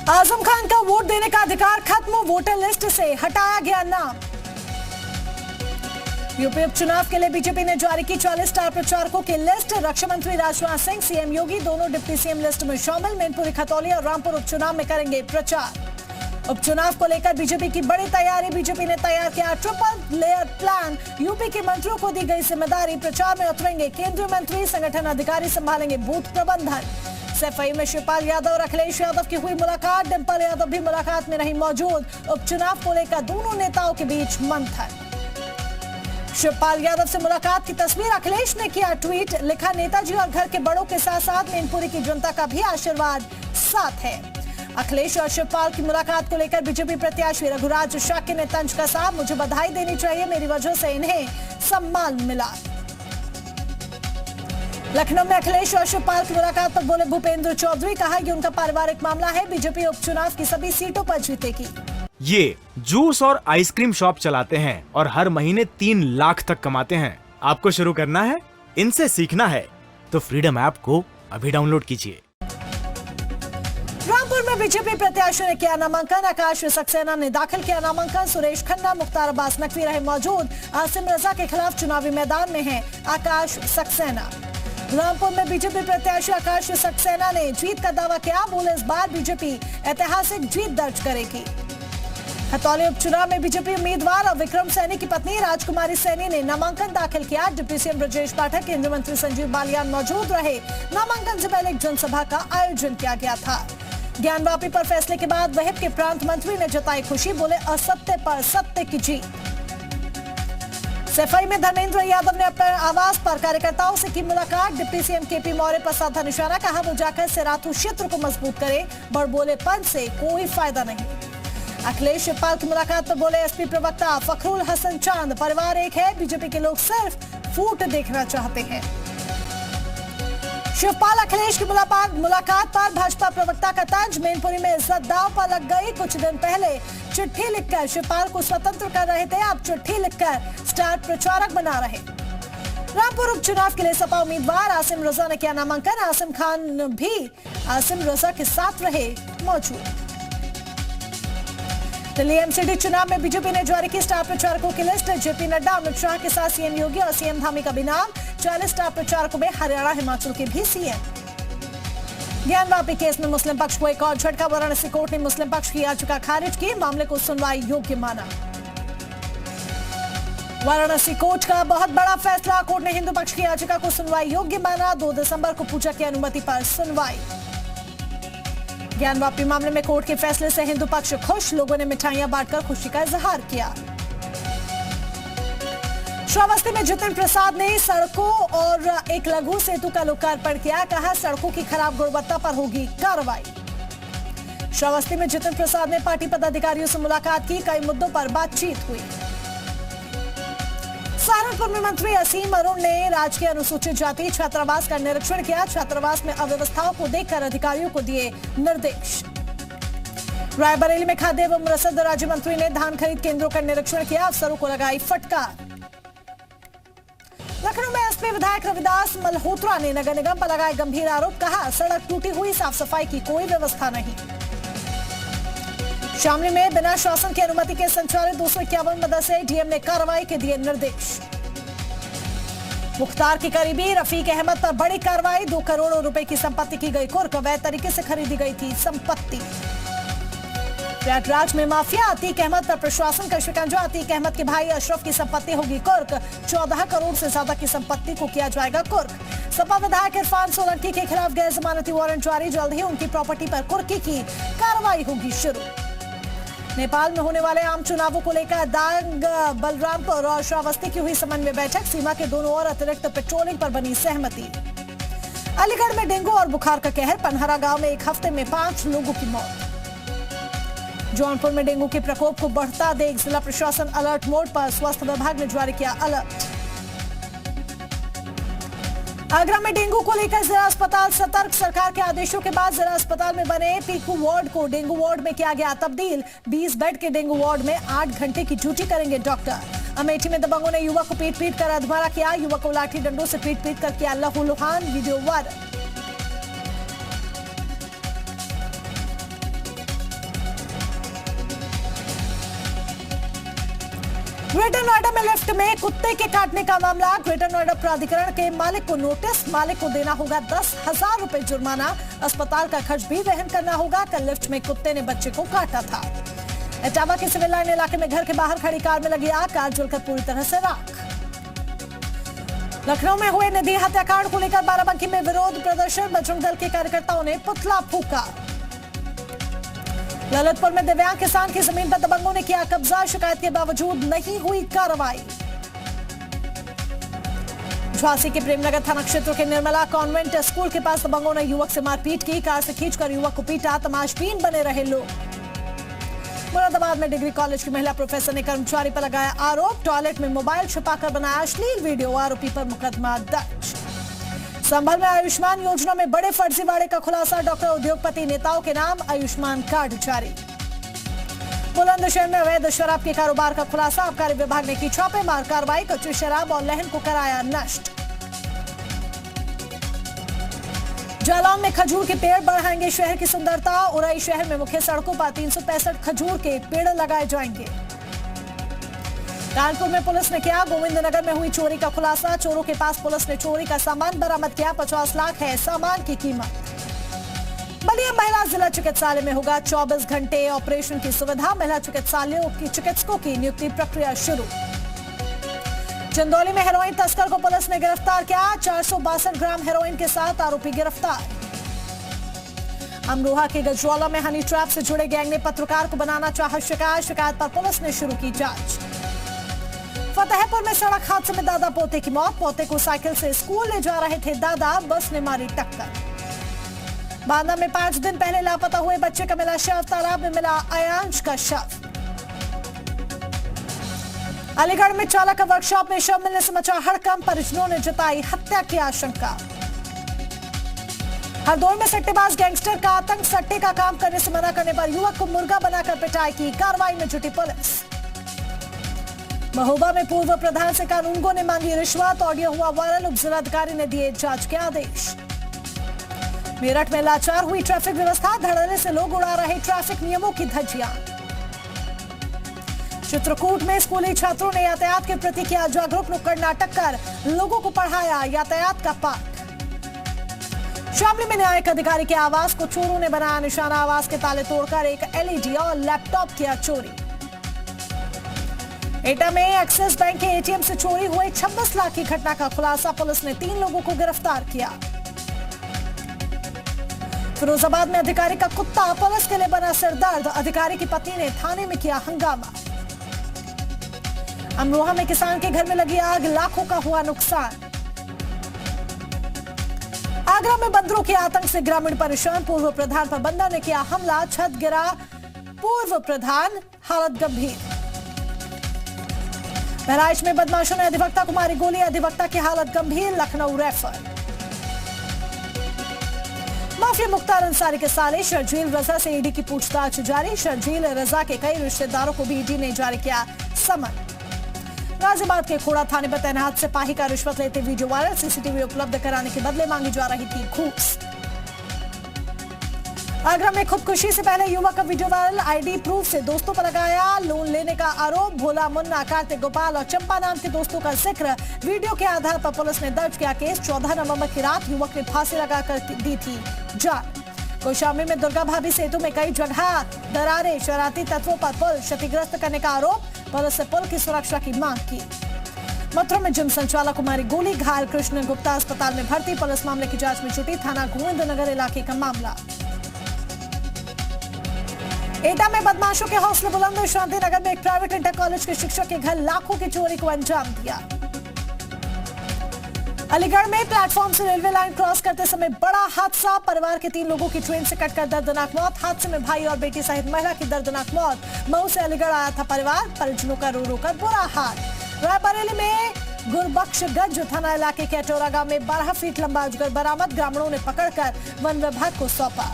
आजम खान का वोट देने का अधिकार खत्म, वोटर लिस्ट से हटाया गया नाम। यूपी उपचुनाव के लिए बीजेपी ने जारी की 40 स्टार प्रचारकों की लिस्ट। रक्षा मंत्री राजनाथ सिंह, सीएम योगी दोनों डिप्टी सीएम लिस्ट में शामिल। मैनपुरी, खतौली और रामपुर उपचुनाव में करेंगे प्रचार। उपचुनाव को लेकर बीजेपी की बड़ी तैयारी। बीजेपी ने तैयार किया ट्रिपल लेयर प्लान। यूपी के मंत्रियों को दी गई जिम्मेदारी। प्रचार में उतरेंगे केंद्रीय मंत्री, संगठन अधिकारी संभालेंगे बूथ प्रबंधन। सफाई में शिवपाल यादव और अखिलेश यादव की हुई मुलाकात। डिंपल यादव भी मुलाकात में रही मौजूद। उपचुनाव को लेकर दोनों नेताओं के बीच मंथन। शिवपाल यादव से मुलाकात की तस्वीर अखिलेश ने किया ट्वीट। लिखा, नेताजी और घर के बड़ों के साथ साथ मैनपुरी की जनता का भी आशीर्वाद साथ है। अखिलेश और शिवपाल की मुलाकात को लेकर बीजेपी प्रत्याशी रघुराज शाक्य ने तंज कसा। मुझे बधाई देनी चाहिए, मेरी वजह से इन्हें सम्मान मिला। लखनऊ में अखिलेश और शिवपाल की मुलाकात पर बोले भूपेंद्र चौधरी। कहा, ये उनका पारिवारिक मामला है, बीजेपी उपचुनाव की सभी सीटों पर जीतेगी। ये जूस और आइसक्रीम शॉप चलाते हैं और हर महीने 3 लाख तक कमाते हैं। आपको शुरू करना है, इनसे सीखना है तो फ्रीडम ऐप को अभी डाउनलोड कीजिए। रामपुर में बीजेपी प्रत्याशी ने किया नामांकन। आकाश सक्सेना ने दाखिल किया नामांकन। सुरेश खन्ना, मुख्तार अब्बास नकवी रहे मौजूद। आसिम रजा के खिलाफ चुनावी मैदान में है आकाश सक्सेना। रामपुर में बीजेपी प्रत्याशी आकाश सक्सेना ने जीत का दावा किया। बोले, इस बार बीजेपी ऐतिहासिक जीत दर्ज करेगी। खतौली उपचुनाव में बीजेपी उम्मीदवार और विक्रम सैनी की पत्नी राजकुमारी सैनी ने नामांकन दाखिल किया। डिप्टी सीएम ब्रजेश पाठक, केंद्रीय मंत्री संजीव बालियान मौजूद रहे। नामांकन से पहले एक जनसभा का आयोजन किया गया था। ज्ञानवापी पर फैसले के बाद वहिब के प्रांत मंत्री ने जताई खुशी। बोले, असत्य पर सत्य की जीत। सफाई में धर्मेंद्र यादव ने अपने आवास पर कार्यकर्ताओं से की मुलाकात। डिप्टी सीएम केपी मौर्य पर साधा निशाना। कहा, वो जाकर सिराथू क्षेत्र को मजबूत करे, बड़बोलेपन से कोई फायदा नहीं। अखिलेश शिवपाल की मुलाकात पर बोले एसपी प्रवक्ता फखरुल हसन चांद, परिवार एक है, बीजेपी के लोग सिर्फ फूट देखना चाहते हैं। शिवपाल अखिलेश की मुलाकात पर भाजपा प्रवक्ता का तंज। मैनपुरी में इज्जत दांव पर लग गई। कुछ दिन पहले चिट्ठी लिखकर शिवपाल को स्वतंत्र कर रहे थे, अब चिट्ठी लिखकर स्टार प्रचारक बना रहे। रामपुर उपचुनाव के लिए सपा उम्मीदवार आसिम रजा ने किया नामांकन। आसिम खान भी आसिम रजा के साथ रहे मौजूद। दिल्ली एमसीडी चुनाव में बीजेपी ने जारी की स्टार प्रचारकों की लिस्ट। जेपी नड्डा, अमित शाह के साथ सीएम योगी और सीएम धामी का भी नाम। 40 स्टार प्रचारकों में हरियाणा, हिमाचल के भी सीएम। ज्ञानवापी केस में मुस्लिम पक्ष को एक और झटका। वाराणसी कोर्ट ने मुस्लिम पक्ष की याचिका खारिज की, मामले को सुनवाई योग्य माना। वाराणसी कोर्ट का बहुत बड़ा फैसला। कोर्ट ने हिंदू पक्ष की याचिका को सुनवाई योग्य माना। 2 दिसंबर को पूजा की अनुमति पर सुनवाई। ज्ञानवापी मामले में कोर्ट के फैसले से हिंदू पक्ष खुश। लोगों ने मिठाइयां बांटकर खुशी का इजहार किया। श्रावस्ती में जितिन प्रसाद ने सड़कों और एक लघु सेतु का लोकार्पण किया। कहा, सड़कों की खराब गुणवत्ता पर होगी कार्रवाई। श्रावस्ती में जितिन प्रसाद ने पार्टी पदाधिकारियों से मुलाकात की। कई मुद्दों पर बातचीत हुई। सहारनपुर में मंत्री असीम अरुण ने राजकीय अनुसूचित जाति छात्रावास का निरीक्षण किया। छात्रावास में अव्यवस्थाओं को देखकर अधिकारियों को दिए निर्देश। रायबरेली में खाद्य एवं रसद राज्य मंत्री ने धान खरीद केंद्रों का निरीक्षण किया। अफसरों को लगाई फटकार। लखनऊ में एसपी विधायक रविदास मल्होत्रा ने नगर निगम पर लगाए गंभीर आरोप। कहा, सड़क टूटी हुई, साफ सफाई की कोई व्यवस्था नहीं। शामली में बिना शासन की अनुमति के संचालित 251 मदरसे, डीएम ने कार्रवाई के दिए निर्देश। मुख्तार की करीबी रफीक अहमद पर बड़ी कार्रवाई। 2 करोड़ रुपए की संपत्ति की गई कुर्क। अवैध तरीके से खरीदी गई थी संपत्ति। प्रयागराज में माफिया, अतीक अहमद पर प्रशासन का शिकंजा। अतीक अहमद के भाई अशरफ की संपत्ति होगी कुर्क। 14 करोड़ से ज्यादा की संपत्ति को किया जाएगा कुर्क। सपा विधायक इरफान सोलंकी के खिलाफ गैर जमानती वारंट जारी। जल्द ही उनकी प्रॉपर्टी पर कुर्की की कार्रवाई होगी शुरू। नेपाल में होने वाले आम चुनावों को लेकर दांग, बलरामपुर और श्रावस्ती की हुई समन्वय बैठक। सीमा के दोनों ओर अतिरिक्त पेट्रोलिंग पर बनी सहमति। अलीगढ़ में डेंगू और बुखार का कहर। पनहरा गांव में एक हफ्ते में 5 लोगों की मौत। जौनपुर में डेंगू के प्रकोप को बढ़ता देख जिला प्रशासन अलर्ट मोड पर। स्वास्थ्य विभाग ने जारी किया अलर्ट। आगरा में डेंगू को लेकर जिला अस्पताल सतर्क। सरकार के आदेशों के बाद जिला अस्पताल में बने पीकू वार्ड को डेंगू वार्ड में किया गया तब्दील। 20 बेड के डेंगू वार्ड में 8 घंटे की ड्यूटी करेंगे डॉक्टर। अमेठी में दबंगों ने युवक को पीट कर अधमरा किया। युवक को लाठी डंडों से पीट कर किया लहूलुहान। Video viral. ग्रेटर नोएडा में लिफ्ट में कुत्ते के काटने का मामला। ग्रेटर नोएडा प्राधिकरण के मालिक को नोटिस, मालिक को देना होगा 10,000 रुपए जुर्माना। अस्पताल का खर्च भी वहन करना होगा। कल लिफ्ट में कुत्ते ने बच्चे को काटा था। इटावा के सिविल लाइन इलाके में घर के बाहर खड़ी कार में लगी आग, कार जलकर पूरी तरह से राख। लखनऊ में हुए निधि हत्याकांड को लेकर बाराबंकी में विरोध प्रदर्शन, बजरंग दल के कार्यकर्ताओं ने पुतला फूंका। ललितपुर में दिव्यांग किसान की जमीन पर दबंगों ने किया कब्जा, शिकायत के बावजूद नहीं हुई कार्रवाई। झांसी के प्रेमनगर थाना क्षेत्र के निर्मला कॉन्वेंट स्कूल के पास दबंगों ने युवक से मारपीट की, कार से खींचकर युवक को पीटा, तमाशबीन बने रहे लोग। मुरादाबाद में डिग्री कॉलेज की महिला प्रोफेसर ने कर्मचारी पर लगाया आरोप, टॉयलेट में मोबाइल छिपाकर बनाया अश्लील वीडियो, आरोपी पर मुकदमा दर्ज। संभल में आयुष्मान योजना में बड़े फर्जीवाड़े का खुलासा, डॉक्टर उद्योगपति नेताओं के नाम आयुष्मान कार्ड जारी। बुलंदशहर में अवैध शराब के कारोबार का खुलासा, आबकारी विभाग ने की छापेमार कार्रवाई, कच्ची शराब और लहन को कराया नष्ट। जालौन में खजूर के पेड़ बढ़ाएंगे शहर की सुंदरता, उरई शहर में मुख्य सड़कों पर 365 खजूर के पेड़ लगाए जाएंगे। कानपुर में पुलिस ने किया गोविंदनगर में हुई चोरी का खुलासा, चोरों के पास पुलिस ने चोरी का सामान बरामद किया, 50 लाख है सामान की कीमत। बलिया महिला जिला चिकित्सालय में होगा 24 घंटे ऑपरेशन की सुविधा, महिला चिकित्सालयों की चिकित्सकों की नियुक्ति प्रक्रिया शुरू। चंदौली में हेरोइन तस्कर को पुलिस ने गिरफ्तार किया, 462 ग्राम हेरोइन के साथ आरोपी गिरफ्तार। अमरोहा के गजरौला में हनी ट्रैप से जुड़े गैंग ने पत्रकार को बनाना चाहा शिकार, शिकायत पर पुलिस ने शुरू की जांच। फतेहपुर में सड़क हादसे में दादा पोते की मौत, पोते को साइकिल से स्कूल ले जा रहे थे दादा, बस ने मारी टक्कर। बांदा में 5 दिन पहले लापता हुए बच्चे का मिला शव, तालाब में मिला अयांश का शव। अलीगढ़ में चालक वर्कशॉप में शव मिलने से मचा हड़कंप, परिजनों ने जताई हत्या की आशंका। हरदोई में सट्टेबाज गैंगस्टर का आतंक, सट्टे का काम करने से मना करने पर युवक को मुर्गा बनाकर पिटाई की, कार्रवाई में जुटी पुलिस। महोबा में पूर्व प्रधान से कानूनगो ने मांगी रिश्वत, ऑडियो हुआ वायरल, उप जिलाधिकारी ने दिए जांच के आदेश। मेरठ में लाचार हुई ट्रैफिक व्यवस्था, धड़ल्ले से लोग उड़ा रहे ट्रैफिक नियमों की धज्जियां। चित्रकूट में स्कूली छात्रों ने यातायात के प्रति किया जागरूक, नुक्कड़ नाटक कर लोगों को पढ़ाया यातायात का पाठ। शामली में न्यायिक अधिकारी के आवास को चोरों ने बनाया निशाना, आवास के ताले तोड़कर एक एलईडी और लैपटॉप किया चोरी। एटा में एक्सिस बैंक के एटीएम से चोरी हुए 26 लाख की घटना का खुलासा, पुलिस ने 3 लोगों को गिरफ्तार किया। फिरोजाबाद में अधिकारी का कुत्ता पुलिस के लिए बना सिरदर्द, अधिकारी की पत्नी ने थाने में किया हंगामा। अमरोहा में किसान के घर में लगी आग, लाखों का हुआ नुकसान। आगरा में बंदरों के आतंक से ग्रामीण परेशान, पूर्व प्रधान पर बंदर ने किया हमला, छत गिरा पूर्व प्रधान, हालत गंभीर। बहराइच में बदमाशों ने अधिवक्ता को मारी गोली, अधिवक्ता की हालत गंभीर, लखनऊ रेफर। माफिया मुख्तार अंसारी के साले शर्जील रजा से ईडी की पूछताछ जारी, शर्जील रजा के कई रिश्तेदारों को भी ईडी ने जारी किया समन। गाजियाबाद के खोड़ा थाने पर तैनात सिपाही का रिश्वत लेते वीडियो वायरल, सीसीटीवी उपलब्ध कराने के बदले मांगी जा रही थी घूस। आगरा में खुदकुशी से पहले युवक का वीडियो वायरल, आईडी प्रूफ से दोस्तों पर लगाया लोन लेने का आरोप, भोला मुन्ना, कार्तिक गोपाल और चंपा नाम के दोस्तों का जिक्र, वीडियो के आधार पर पुलिस ने दर्ज किया केस। 14 नवंबर की रात युवक ने फांसी लगाकर दी थी जान। कौशाम्बी में दुर्गा भाभी सेतु में कई जगह दरारें, शरारती तत्वों पर पुल क्षतिग्रस्त करने का आरोप, पुलिस से पुल की सुरक्षा की मांग की। मथुरा में जिम संचालक को मारी गोली, घायल कृष्ण गुप्ता अस्पताल में भर्ती, पुलिस मामले की जांच में जुटी, थाना गोविंदनगर इलाके का मामला। एटा में बदमाशों के हौसले बुलंद, शांतिनगर में एक प्राइवेट इंटर कॉलेज के शिक्षक के घर लाखों की चोरी को अंजाम दिया। अलीगढ़ में प्लेटफॉर्म से रेलवे लाइन क्रॉस करते समय बड़ा हादसा, परिवार के 3 लोगों की ट्रेन से कटकर दर्दनाक मौत, हादसे में भाई और बेटी सहित महिला की दर्दनाक मौत। मऊ से अलीगढ़ आया था परिवार, परिजनों का रो रो कर बुरा हाल। रायबरेली में गुरबख्शगंज थाना इलाके के अटोरा गांव में 12 फीट लंबा अजगर बरामद, ग्रामीणों ने पकड़कर वन विभाग को सौंपा।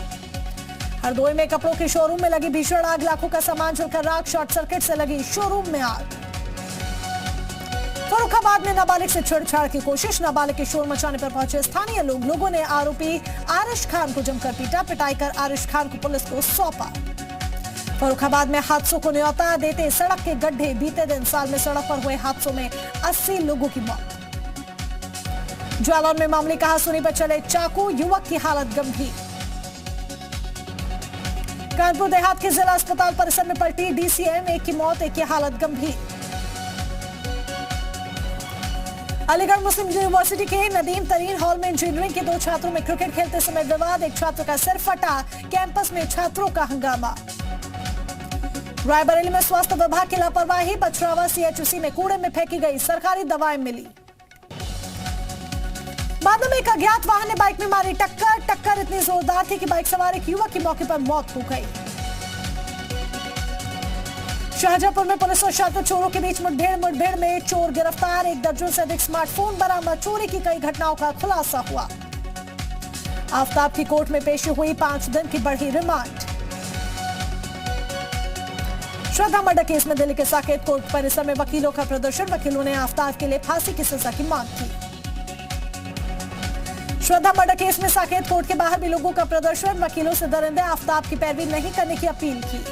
हरदोई में कपड़ों के शोरूम में लगी भीषण आग, लाखों का सामान जलकर राख, शॉर्ट सर्किट से लगी शोरूम में आग। फर्रुखाबाद में नाबालिग से छेड़छाड़ की कोशिश, नाबालिग के शोर मचाने पर पहुंचे स्थानीय लोगों ने आरोपी आरिश खान को जमकर पीटा, पिटाई कर आरिश खान को पुलिस को सौंपा। फर्रुखाबाद में हादसों को न्योता देते सड़क के गड्ढे, बीते दिन साल में सड़क पर हुए हादसों में 80 लोगों की मौत। जालौन में मामले कहा सुनी पर चले चाकू, युवक की हालत गंभीर। कानपुर देहात के जिला अस्पताल परिसर में पलटी डीसीएम, एक की मौत, एक की हालत गंभीर। अलीगढ़ मुस्लिम यूनिवर्सिटी के नदीम तरीन हॉल में इंजीनियरिंग के 2 छात्रों में क्रिकेट खेलते समय विवाद, एक छात्र का सिर फटा, कैंपस में छात्रों का हंगामा। रायबरेली में स्वास्थ्य विभाग की लापरवाही, बछरावा सीएचसी में कूड़े में फेंकी गई सरकारी दवाएं मिली। बांदा में एक अज्ञात वाहन ने बाइक में मारी टक्कर इतनी जोरदार थी कि बाइक सवार एक युवक की मौके पर मौत हो गई। शाहजहांपुर में पुलिस और छात्र चोरों के बीच मुठभेड़ में चोर गिरफ्तार, 1 दर्जन से अधिक स्मार्टफोन बरामद, चोरी की कई घटनाओं का खुलासा हुआ। आफताब की कोर्ट में पेशी हुई, 5 दिन की बढ़ी रिमांड। श्रद्धा मर्डर केस में दिल्ली के साकेत कोर्ट परिसर में वकीलों का प्रदर्शन, वकीलों ने आफताब के लिए फांसी की सजा की मांग की। श्रद्धा मर्डर केस में साकेत कोर्ट के बाहर भी लोगों का प्रदर्शन, वकीलों से दरिंदे आफताब की पैरवी नहीं करने की अपील की।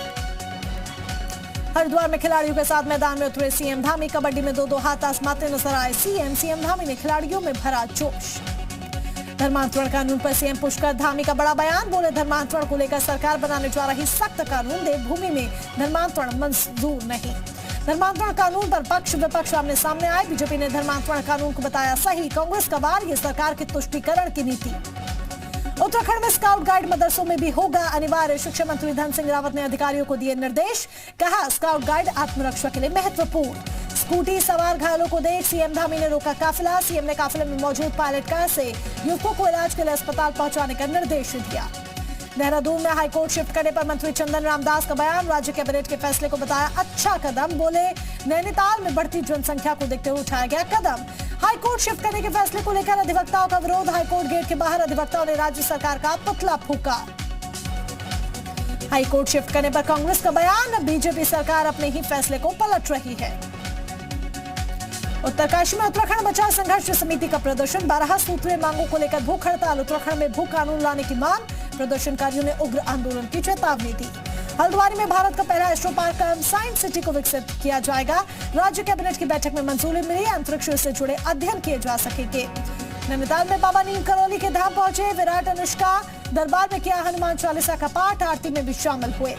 हरिद्वार में खिलाड़ियों के साथ मैदान में उतरे सीएम धामी, कबड्डी में 2 हाथ आजमाते नजर आए सीएम धामी ने खिलाड़ियों में भरा जोश। धर्मांतरण कानून पर सीएम पुष्कर धामी का बड़ा बयान, बोले धर्मांतरण को लेकर सरकार बनाने जा रही सख्त कानून, देवभूमि में धर्मांतरण मंजूर नहीं। धर्मांतरण कानून पर पक्ष विपक्ष आमने सामने आए, बीजेपी ने धर्मांतरण कानून को बताया सही, कांग्रेस का वार, ये सरकार की तुष्टीकरण की नीति। उत्तराखंड में स्काउट गाइड मदरसों में भी होगा अनिवार्य, शिक्षा मंत्री धन सिंह रावत ने अधिकारियों को दिए निर्देश, कहा स्काउट गाइड आत्मरक्षा के लिए महत्वपूर्ण। स्कूटी सवार घायलों को देख सीएम धामी ने रोका काफिला, सीएम ने काफिले में मौजूद पायलट कार से युवकों को इलाज के लिए अस्पताल पहुंचाने का निर्देश दिया। देहरादून में हाईकोर्ट शिफ्ट करने पर मंत्री चंदन रामदास का बयान, राज्य कैबिनेट के फैसले को बताया अच्छा कदम, बोले नैनीताल में बढ़ती जनसंख्या को देखते हुए उठाया गया कदम। हाईकोर्ट शिफ्ट करने के फैसले को लेकर अधिवक्ताओं का विरोध, हाईकोर्ट गेट के बाहर अधिवक्ताओं ने राज्य सरकार का पुतला फूंका। हाईकोर्ट शिफ्ट करने पर कांग्रेस का बयान, बीजेपी सरकार अपने ही फैसले को पलट रही है। उत्तरकाशी में उत्तराखंड बचाओ संघर्ष समिति का प्रदर्शन, 12 सूत्रीय मांगों को लेकर भूख हड़ताल, उत्तराखंड में भू कानून लाने की मांग, प्रदर्शनकारियों ने उग्र आंदोलन की चेतावनी दी। हल्द्वानी में भारत का पहला एस्ट्रो पार्क साइंस सिटी को विकसित किया जाएगा, राज्य कैबिनेट की बैठक में मंजूरी मिली, अंतरिक्ष से जुड़े अध्ययन किए जा सकेंगे। नैनीताल में बाबा नीम करौली के धाम पहुंचे विराट, अनुष्का दरबार में किया हनुमान चालीसा का पाठ, आरती में भी शामिल हुए।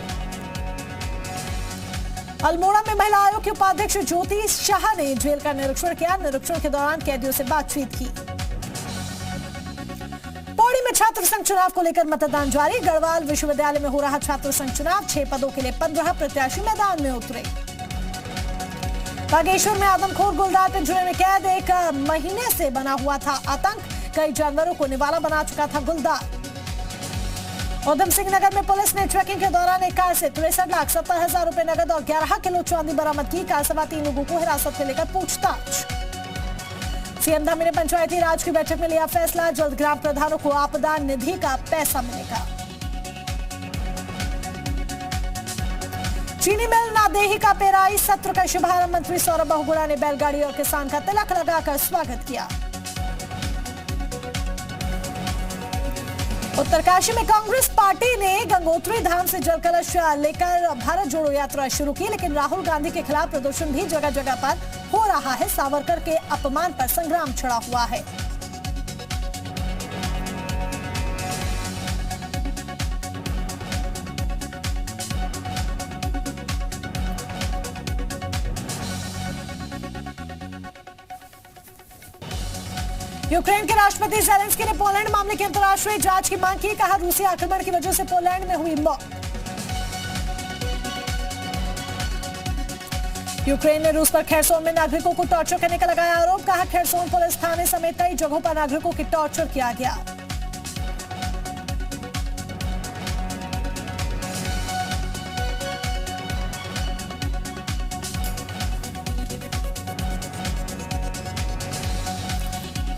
अल्मोड़ा में महिला आयोग के उपाध्यक्ष ज्योति शाह ने जेल का निरीक्षण किया, निरीक्षण के दौरान कैदियों से बातचीत की। पौड़ी में छात्र संघ चुनाव को लेकर मतदान जारी, गढ़वाल विश्वविद्यालय में हो रहा छात्र संघ चुनाव, 6 पदों के लिए 15 प्रत्याशी मैदान में उतरे। बागेश्वर में आदमखोर गुलदार पिंजरे में कैद, 1 महीने से बना हुआ था आतंक, कई जानवरों को निवाला बना चुका था गुलदार। उधम सिंह नगर में पुलिस ने ट्रैकिंग के दौरान एक कार से 63,70,000 रुपए नगद और 11 किलो चांदी बरामद की, कार सवार 3 लोगों को हिरासत में लेकर पूछताछ। सीएम धामी ने पंचायती राज की बैठक में लिया फैसला, जल्द ग्राम प्रधानों को आपदा निधि का पैसा मिलेगा। चीनी मिल नादेही का पेराई सत्र का शुभारंभ, मंत्री सौरभ बहुगुणा ने बैलगाड़ी और किसान का तिलक लगाकर स्वागत किया। उत्तरकाशी में कांग्रेस पार्टी ने गंगोत्री धाम से जल कलश लेकर भारत जोड़ो यात्रा शुरू की, लेकिन राहुल गांधी के खिलाफ प्रदर्शन भी जगह जगह पर हो रहा है, सावरकर के अपमान पर संग्राम छिड़ा हुआ है। यूक्रेन के राष्ट्रपति ज़ेलेंस्की ने पोलैंड मामले की अंतर्राष्ट्रीय जांच की मांग की, कहा रूसी आक्रमण की वजह से पोलैंड में हुई मौत। यूक्रेन ने रूस पर खेरसोन में नागरिकों को टॉर्चर करने का लगाया आरोप, कहा खेरसोन पुलिस थाने समेत कई जगहों पर नागरिकों की टॉर्चर किया गया।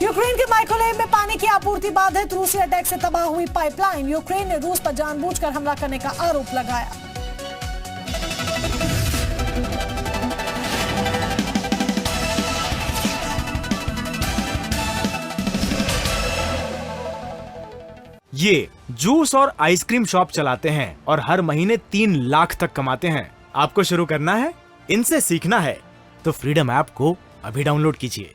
यूक्रेन के माइकोलेव में पानी की आपूर्ति बाधित, रूसी अटैक से तबाह हुई पाइपलाइन, यूक्रेन ने रूस पर जानबूझकर हमला करने का आरोप लगाया। ये जूस और आइसक्रीम शॉप चलाते हैं और हर महीने 3 लाख तक कमाते हैं। आपको शुरू करना है, इनसे सीखना है, तो फ्रीडम ऐप को अभी डाउनलोड कीजिए।